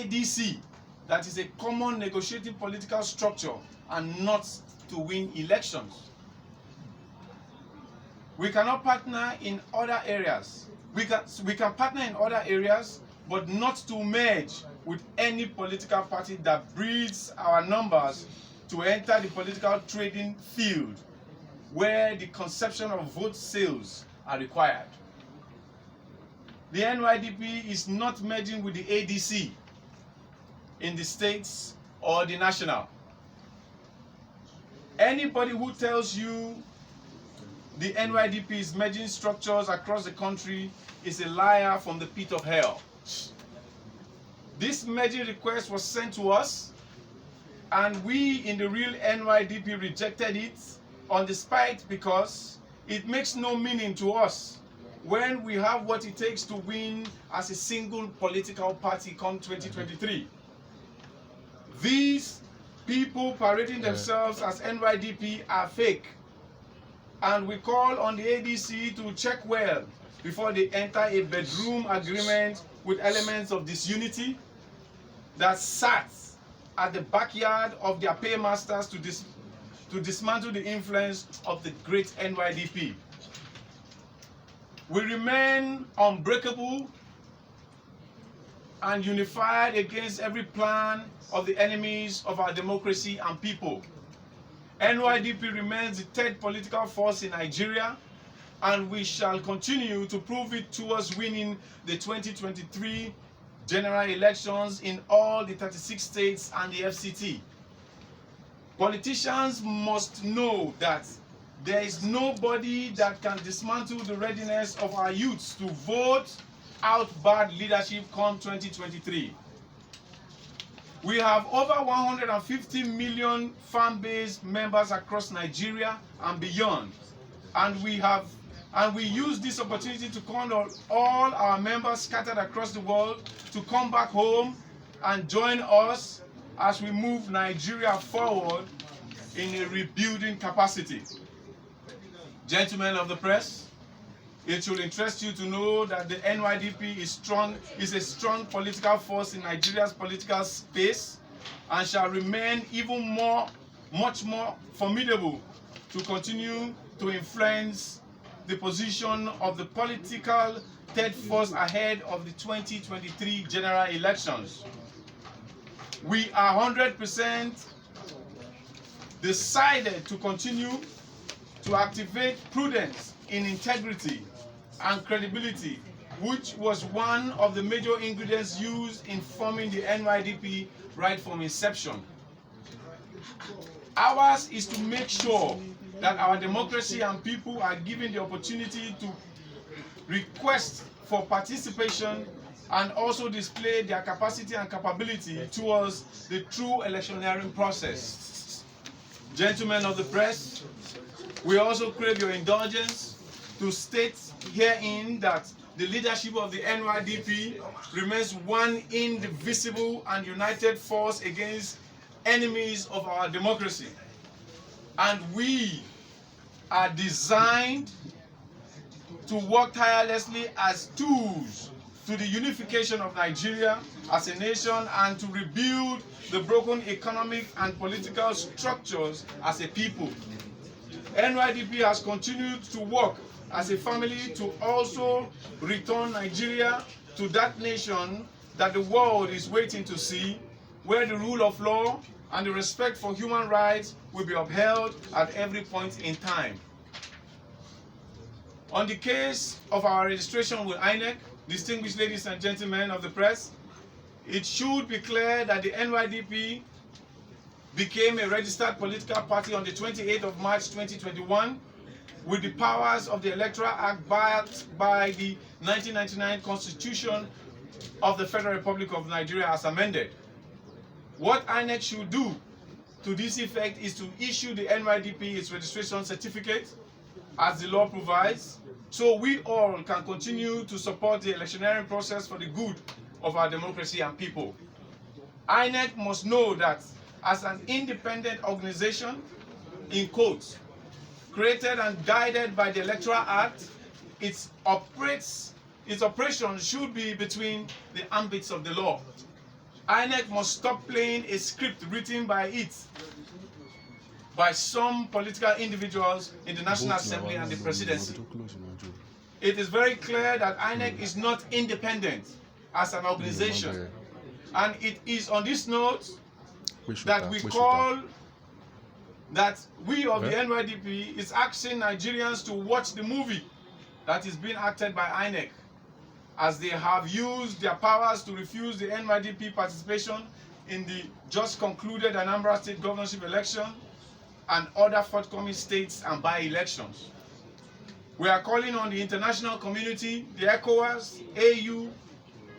ADC, that is a common negotiating political structure, and not to win elections. We cannot partner in other areas. We can partner in other areas, but not to merge with any political party that breeds our numbers to enter the political trading field where the conception of vote sales are required. The NYDP is not merging with the ADC in the states or the national. Anybody who tells you the NYDP is merging structures across the country is a liar from the pit of hell. This merging request was sent to us, and we in the real NYDP rejected it on the spite because it makes no meaning to us when we have what it takes to win as a single political party come 2023. These people parading themselves as NYDP are fake, and we call on the ADC to check well before they enter a bedroom agreement with elements of disunity that sat at the backyard of their paymasters to dismantle the influence of the great NYDP. We remain unbreakable and unified against every plan of the enemies of our democracy and people. NYDP remains the third political force in Nigeria, and we shall continue to prove it towards winning the 2023 general elections in all the 36 states and the FCT. Politicians must know that there is nobody that can dismantle the readiness of our youths to vote out bad leadership come 2023. We have over 150 million fan-based members across Nigeria and beyond, and we use this opportunity to call on all our members scattered across the world to come back home and join us as we move Nigeria forward in a rebuilding capacity. Gentlemen of the press, it should interest you to know that the NYDP is a strong political force in Nigeria's political space and shall remain even much more formidable to continue to influence the position of the political third force ahead of the 2023 general elections. We are 100% decided to continue to activate prudence in integrity and credibility, which was one of the major ingredients used in forming the NYDP right from inception. Ours is to make sure that our democracy and people are given the opportunity to request for participation and also display their capacity and capability towards the true electioneering process. Gentlemen of the press, we also crave your indulgence to state herein that the leadership of the NYDP remains one indivisible and united force against enemies of our democracy. And we are designed to work tirelessly as tools to the unification of Nigeria as a nation and to rebuild the broken economic and political structures as a people. NYDP has continued to work as a family to also return Nigeria to that nation that the world is waiting to see, where the rule of law and the respect for human rights will be upheld at every point in time. On the case of our registration with INEC, distinguished ladies and gentlemen of the press, it should be clear that the NYDP became a registered political party on the 28th of March 2021 with the powers of the Electoral Act backed by the 1999 Constitution of the Federal Republic of Nigeria as amended. What INEC should do to this effect is to issue the NYDP its registration certificate as the law provides, so we all can continue to support the electioneering process for the good of our democracy and people. INEC must know that as an independent organization, in quotes, created and guided by the Electoral Act, its operation should be between the ambits of the law. INEC must stop playing a script written by some political individuals in the National Assembly and the presidency. It is very clear that INEC is not independent as an organization. And it is on this note that we call that we of the NYDP is asking Nigerians to watch the movie that is being acted by INEC, as they have used their powers to refuse the NYDP participation in the just concluded Anambra State governorship election and other forthcoming states and by-elections. We are calling on the international community, the ECOWAS, AU,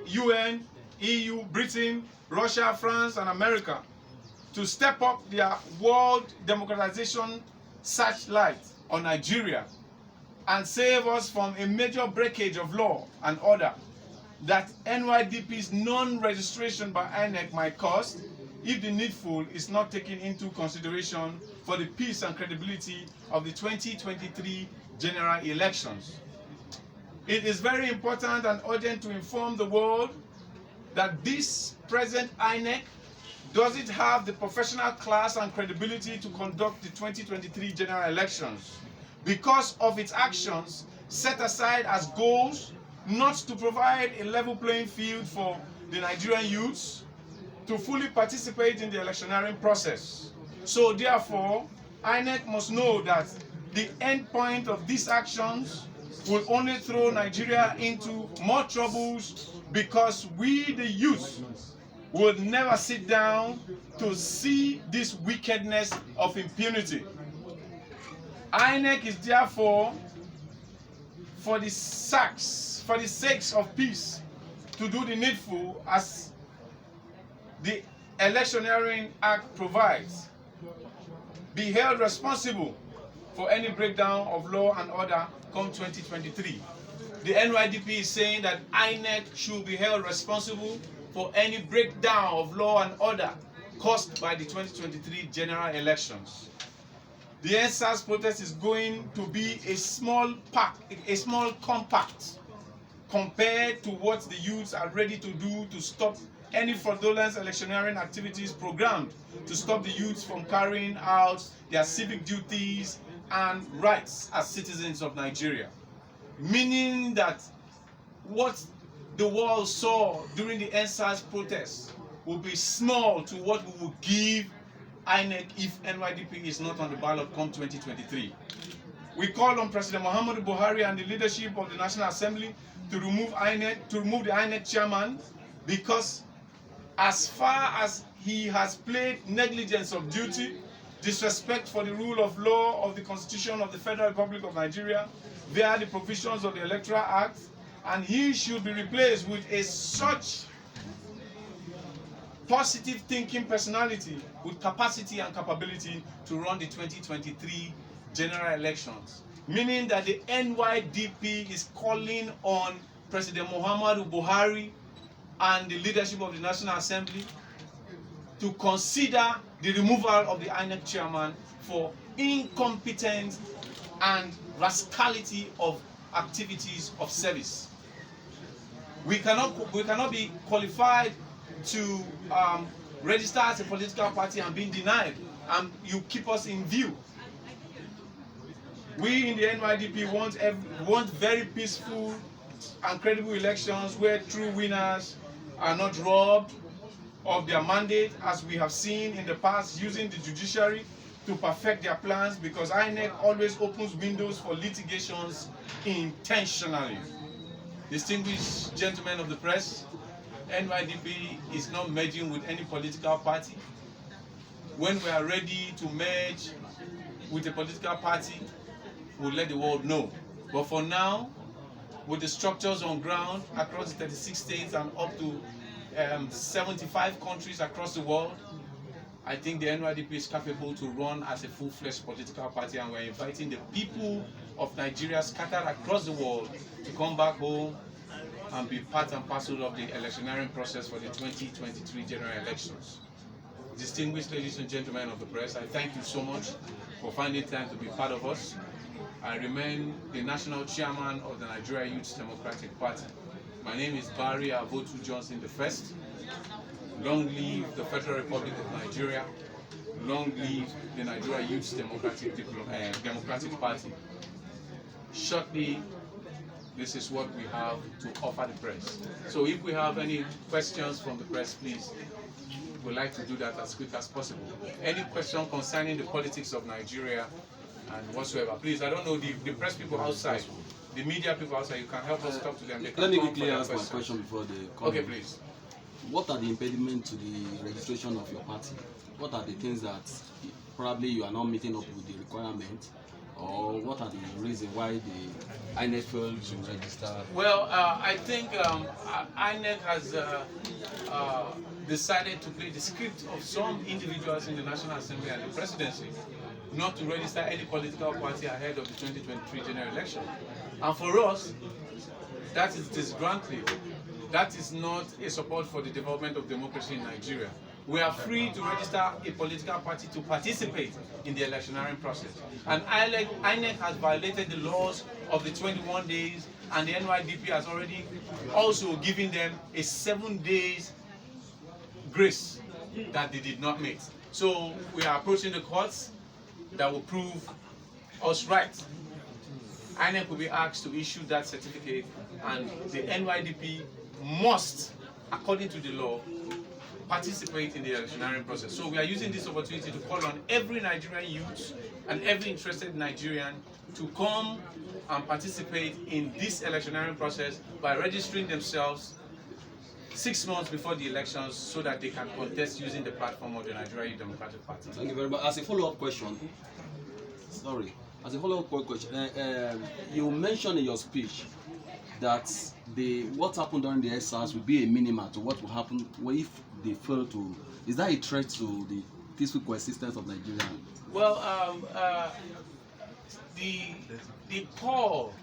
UN, EU, Britain, Russia, France, and America to step up their world democratization searchlight on Nigeria and save us from a major breakage of law and order that NYDP's non-registration by INEC might cause if the needful is not taken into consideration for the peace and credibility of the 2023 general elections. It is very important and urgent to inform the world that this present INEC doesn't have the professional class and credibility to conduct the 2023 general elections because of its actions set aside as goals not to provide a level playing field for the Nigerian youths to fully participate in the electioneering process. So therefore, INEC must know that the end point of these actions will only throw Nigeria into more troubles, because we, the youth, will never sit down to see this wickedness of impunity. INEC is therefore, for the sakes of peace, to do the needful as the Electioneering Act provides, be held responsible for any breakdown of law and order come 2023. The NYDP is saying that INEC should be held responsible for any breakdown of law and order caused by the 2023 general elections. The NSAS protest is going to be a small compact compared to what the youths are ready to do to stop any fraudulent electioneering activities programmed to stop the youths from carrying out their civic duties and rights as citizens of Nigeria. Meaning that what the world saw during the NSAS protests will be small to what we will give INEC if NYDP is not on the ballot come 2023. We call on President Muhammadu Buhari and the leadership of the National Assembly to remove the INEC chairman, because as far as he has played negligence of duty, disrespect for the rule of law of the Constitution of the Federal Republic of Nigeria via the provisions of the Electoral Act, and he should be replaced with such positive thinking personality with capacity and capability to run the 2023 general elections. Meaning that the NYDP is calling on President Muhammadu Buhari and the leadership of the National Assembly to consider the removal of the INEC chairman for incompetence and rascality of activities of service. We cannot be qualified to register as a political party and being denied, and you keep us in view. We in the NYDP want very peaceful and credible elections where true winners are not robbed of their mandate, as we have seen in the past, using the judiciary to perfect their plans, because INEC always opens windows for litigations intentionally. Distinguished gentlemen of the press, NYDP is not merging with any political party. When we are ready to merge with a political party, we'll let the world know. But for now, with the structures on ground across the 36 states and up to 75 countries across the world, I think the NYDP is capable to run as a full-fledged political party, and we're inviting the people of Nigeria scattered across the world to come back home and be part and parcel of the electioneering process for the 2023 general elections. Distinguished ladies and gentlemen of the press, I thank you so much for finding time to be part of us. I remain the national chairman of the Nigeria Youth Democratic Party. My name is Barry Avotu Johnson I. Long live the Federal Republic of Nigeria. Long live the Nigeria Youth Democratic Party. Shortly, this is what we have to offer the press. So if we have any questions from the press, please, we'd like to do that as quick as possible. Any question concerning the politics of Nigeria and whatsoever, please, I don't know, the press people outside, the media people outside, you can help us talk to them. They can Let me quickly ask my question before they come. Okay, please. What are the impediments to the registration of your party? What are the things that probably you are not meeting up with the requirement, or what are the reasons why the INEC failed to register? Well, I think INEC has decided to play the script of some individuals in the National Assembly and the presidency not to register any political party ahead of the 2023 general election. And for us, that is disgruntled. That is not a support for the development of democracy in Nigeria. We are free to register a political party to participate in the electioneering process. And INEC has violated the laws of the 21 days, and the NYDP has already also given them a 7 days grace that they did not meet. So we are approaching the courts that will prove us right. INEC will be asked to issue that certificate, and the NYDP must, according to the law, participate in the electioneering process. So we are using this opportunity to call on every Nigerian youth and every interested Nigerian to come and participate in this electioneering process by registering themselves 6 months before the elections so that they can contest using the platform of the Nigeria Democratic Party. Thank you very much. As a follow-up question, you mentioned in your speech that what happened during the SARS will be a minimum to what will happen if they fail to. Is that a threat to the peaceful coexistence of Nigeria? Well, the call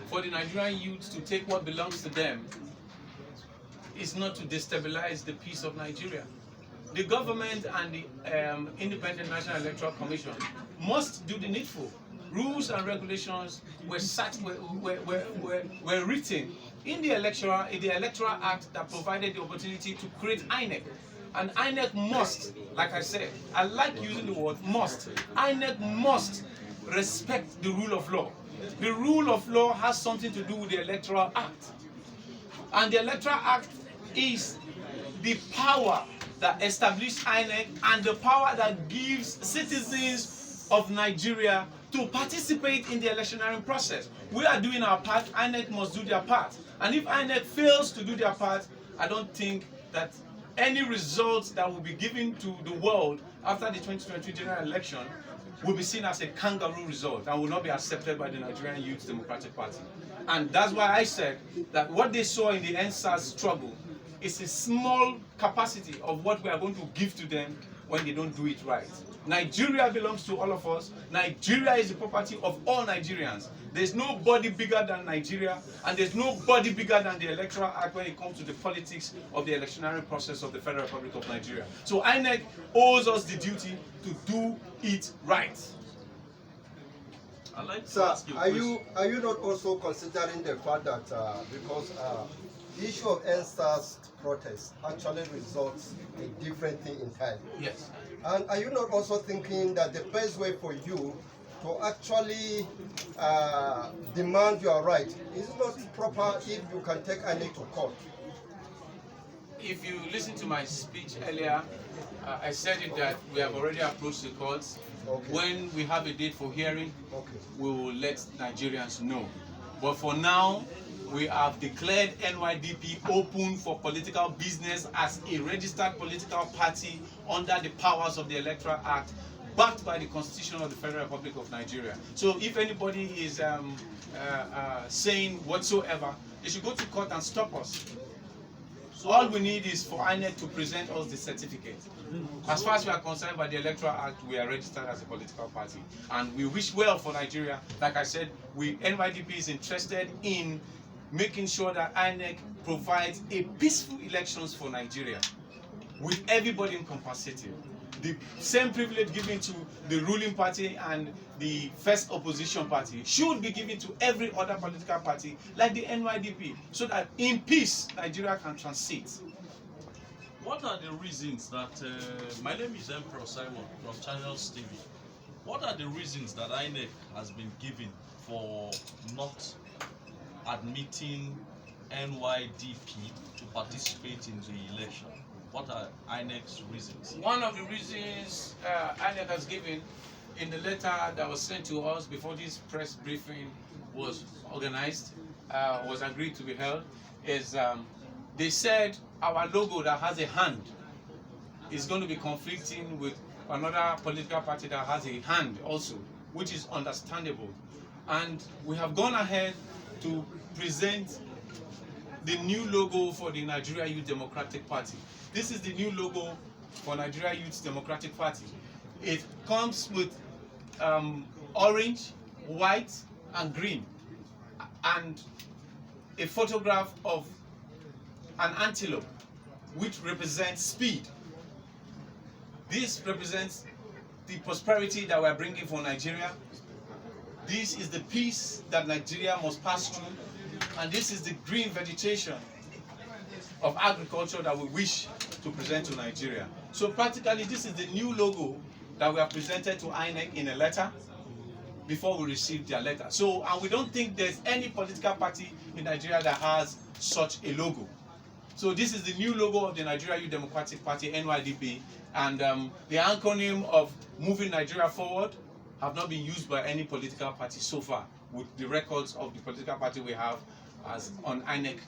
for the Nigerian youth to take what belongs to them is not to destabilize the peace of Nigeria. The government and the Independent National Electoral Commission must do the needful. Rules and regulations were written in the Electoral Act that provided the opportunity to create INEC. And INEC must, like I said, I like using the word must, INEC must respect the rule of law. The rule of law has something to do with the Electoral Act. And the Electoral Act is the power that established INEC and the power that gives citizens of Nigeria to participate in the electioneering process. We are doing our part, INEC must do their part. And if INEC fails to do their part, I don't think that any results that will be given to the world after the 2023 general election will be seen as a kangaroo result and will not be accepted by the Nigerian Youth Democratic Party. And that's why I said that what they saw in the NSAS struggle is a small capacity of what we are going to give to them when they don't do it right. Nigeria belongs to all of us. Nigeria is the property of all Nigerians. There's nobody bigger than Nigeria, and there's nobody bigger than the Electoral Act when it comes to the politics of the electioneering process of the Federal Republic of Nigeria. So INEC owes us the duty to do it right. I'd like to ask you, are you not also considering the fact that because the issue of NSAS protest actually results in different thing entirely? Yes. And are you not also thinking that the best way for you to actually demand your right is not proper if you can take INEC to court? If you listen to my speech earlier, I said it that we have already approached the courts. Okay. When we have a date for hearing, Okay. we will let Nigerians know. But for now, we have declared NYDP open for political business as a registered political party under the powers of the Electoral Act, backed by the Constitution of the Federal Republic of Nigeria. So if anybody is saying whatsoever, they should go to court and stop us. So all we need is for INEC to present us the certificate. As far as we are concerned by the Electoral Act, we are registered as a political party. And we wish well for Nigeria. Like I said, NYDP is interested in making sure that INEC provides a peaceful elections for Nigeria, with everybody incompensated. The same privilege given to the ruling party and the first opposition party should be given to every other political party like the NYDP, so that in peace Nigeria can transit. What are the reasons that, my name is Emperor Simon from Channels TV. What are the reasons that INEC has been given for not admitting NYDP to participate in the election? What are INEC's reasons? One of the reasons INEC has given in the letter that was sent to us before this press briefing was organized, was agreed to be held, is they said our logo that has a hand is going to be conflicting with another political party that has a hand also, which is understandable. And we have gone ahead to present the new logo for the Nigeria Youth Democratic Party. This is the new logo for Nigeria Youth Democratic Party. It comes with orange, white, and green, and a photograph of an antelope, which represents speed. This represents the prosperity that we are bringing for Nigeria. This is the peace that Nigeria must pass through, and this is the green vegetation of agriculture that we wish to present to Nigeria. So practically, this is the new logo that we have presented to INEC in a letter before we received their letter. So, and we don't think there's any political party in Nigeria that has such a logo. So this is the new logo of the Nigeria Youth Democratic Party, NYDP, and the acronym of Moving Nigeria Forward have not been used by any political party so far, with the records of the political party we have as on INEC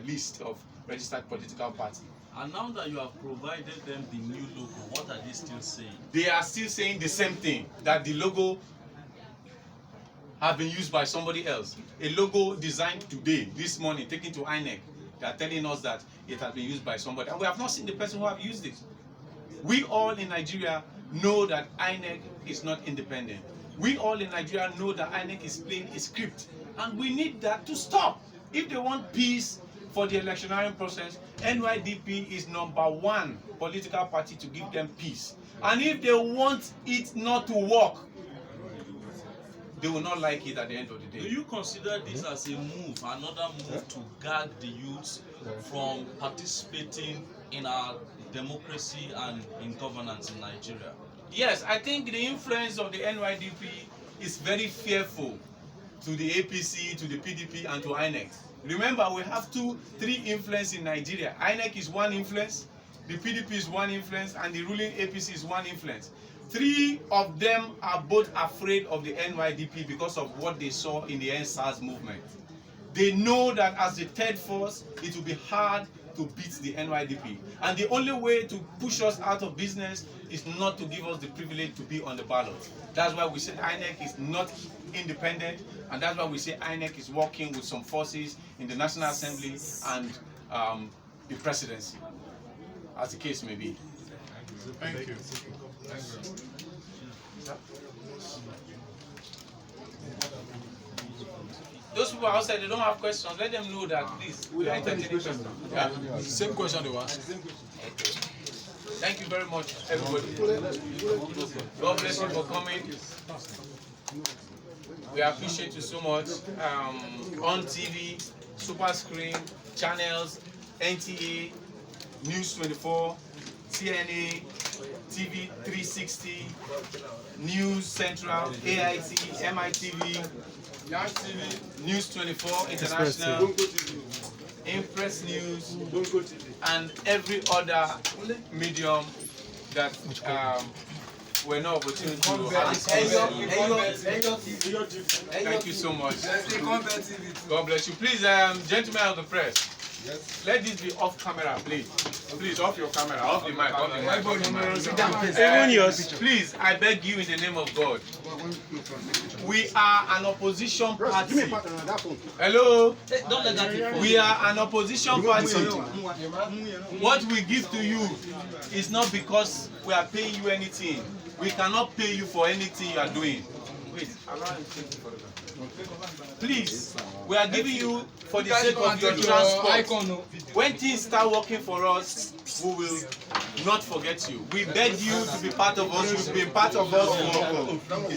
list of registered political party. And now that you have provided them the new logo, what are they still saying? They are still saying the same thing, that the logo have been used by somebody else. A logo designed today, this morning, taken to INEC. They are telling us that it has been used by somebody, and we have not seen the person who have used it. We all in Nigeria know that INEC is not independent. We all in Nigeria know that INEC is playing a script, and we need that to stop. If they want peace for the electioneering process, NYDP is #1 political party to give them peace. And if they want it not to work, they will not like it at the end of the day. Do you consider this as a move, another move to guard the youths from participating in our democracy and in governance in Nigeria? Yes, I think the influence of the NYDP is very fearful to the APC, to the PDP, and to INEC. Remember, we have 3 influence in Nigeria. INEC is one influence, the PDP is one influence, and the ruling APC is one influence. 3 of them are both afraid of the NYDP because of what they saw in the NSAS movement. They know that as the third force, it will be hard to beat the NYDP. And the only way to push us out of business is not to give us the privilege to be on the ballot. That's why we say INEC is not independent, and that's why we say INEC is working with some forces in the National Assembly and the presidency, as the case may be. Thank you. Those people outside, they don't have questions. Let them know that, please. We are entertaining questions. Yeah. Same question they asked. Thank you very much, everybody. God bless you for coming. We appreciate you so much. On TV, Super Screen, channels, NTA, News 24, TNA, TV 360, News Central, AIT, MITV, Yash TV, News 24 International, Impress News, and every other medium that we're not opportunity to have. Thank you so much. God bless you. Please, gentlemen of the press, let this be off camera, please. Please, off your camera, off the mic, off the mic. Off the mic. Please, I beg you in the name of God. We are an opposition party. Hello? Don't let that We are an opposition party. What we give to you is not because we are paying you anything. We cannot pay you for anything you are doing. Wait, allow him to take the photograph. Please, we are giving you for the sake of your transport. When things start working for us, we will not forget you. We beg you to be part of us. You've been part of us for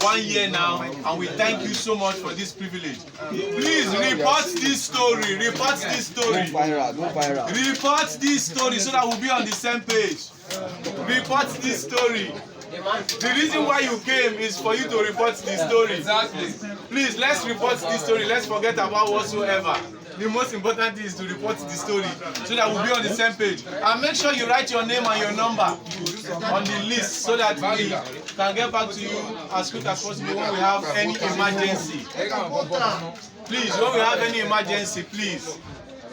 1 year now, and we thank you so much for this privilege. Please report this story. Report this story. Report this story so that we'll be on the same page. Report this story. The reason why you came is for you to report the story. Exactly. Please, let's report this story. Let's forget about whatsoever. The most important thing is to report the story so that we'll be on the same page. And make sure you write your name and your number on the list so that we can get back to you as quick as possible when we have any emergency. Please, when we have any emergency, please.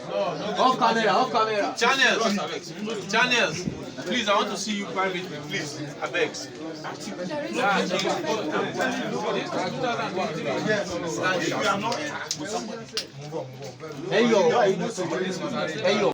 Off camera. Channels, please, I want to see you privately, please. I beg. Hey yo.